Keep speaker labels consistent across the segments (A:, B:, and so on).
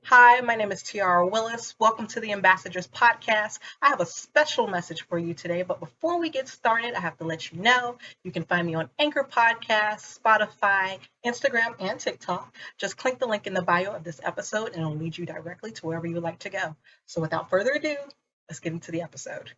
A: Hi, my name is Tiara Willis. Welcome to the Ambassadress podcast. I have a special message for you today, but before we get started, I have to let you know you can find me on Anchor Podcasts, Spotify, Instagram, and TikTok. Just click the link in the bio of this episode and it'll lead you directly to wherever you would like to go. So without further ado, let's get into the episode.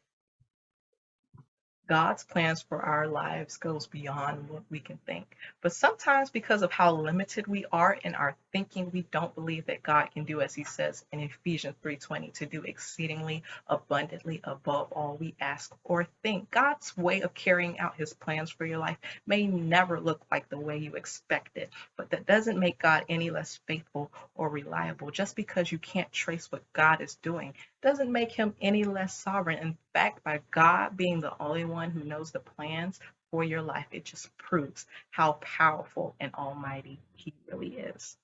A: God's plans for our lives goes beyond what we can think. But sometimes because of how limited we are in our thinking, we don't believe that God can do as he says in Ephesians 3:20 to do exceedingly abundantly above all we ask or think. God's way of carrying out his plans for your life may never look like the way you expect it, but that doesn't make God any less faithful or reliable. Just because you can't trace what God is doing doesn't make him any less sovereign. In fact, by God being the only one who knows the plans for your life, it just proves how powerful and almighty he really is.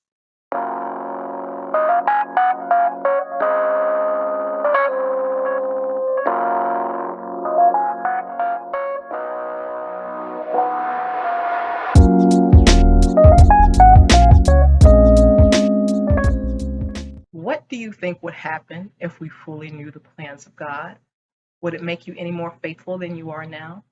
A: What do you think would happen if we fully knew the plans of God? Would it make you any more faithful than you are now?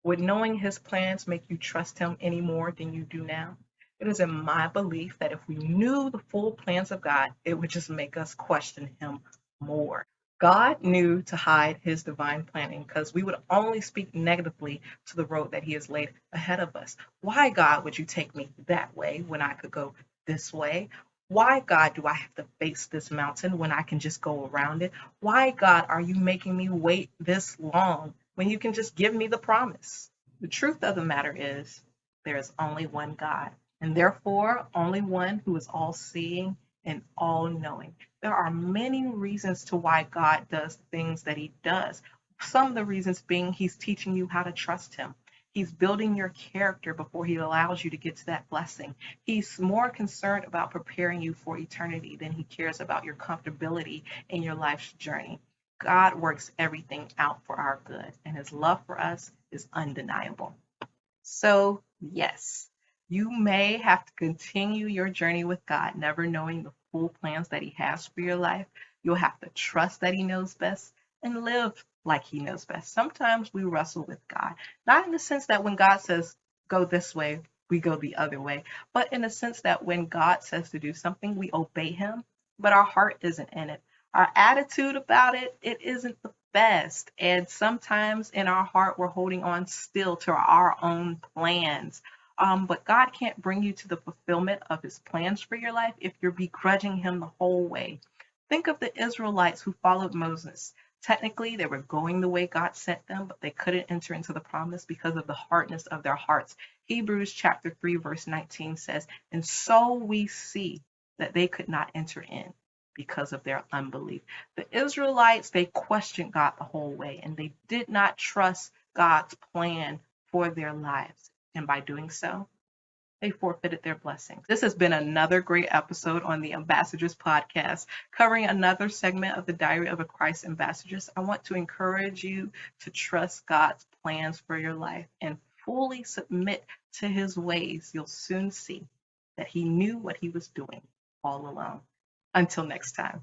A: Would knowing his plans make you trust him any more than you do now? It is in my belief that if we knew the full plans of God, it would just make us question him more. God knew to hide his divine planning because we would only speak negatively to the road that he has laid ahead of us. Why, God, would you take me that way when I could go this way? Why, God, do I have to face this mountain when I can just go around it? Why, God, are you making me wait this long when you can just give me the promise? The truth of the matter is, there is only one God, and therefore only one who is all seeing and all knowing. There are many reasons to why God does things that he does. Some of the reasons being he's teaching you how to trust him. He's building your character before he allows you to get to that blessing. He's more concerned about preparing you for eternity than he cares about your comfortability in your life's journey. God works everything out for our good, and his love for us is undeniable. So, yes, you may have to continue your journey with God, never knowing the full plans that he has for your life. You'll have to trust that he knows best and live like he knows best. Sometimes we wrestle with God, not in the sense that when God says, go this way, we go the other way, but in the sense that when God says to do something, we obey him, but our heart isn't in it. Our attitude about it, it isn't the best. And sometimes in our heart, we're holding on still to our own plans. But God can't bring you to the fulfillment of his plans for your life if you're begrudging him the whole way. Think of the Israelites who followed Moses. Technically, they were going the way God sent them, but they couldn't enter into the promise because of the hardness of their hearts. Hebrews chapter 3, verse 19 says, and so we see that they could not enter in because of their unbelief. The Israelites, they questioned God the whole way, and they did not trust God's plan for their lives. And by doing so, they forfeited their blessings. This has been another great episode on the Ambassadress podcast, covering another segment of the Diary of a Christ Ambassadress. I want to encourage you to trust God's plans for your life and fully submit to his ways. You'll soon see that he knew what he was doing all along. Until next time.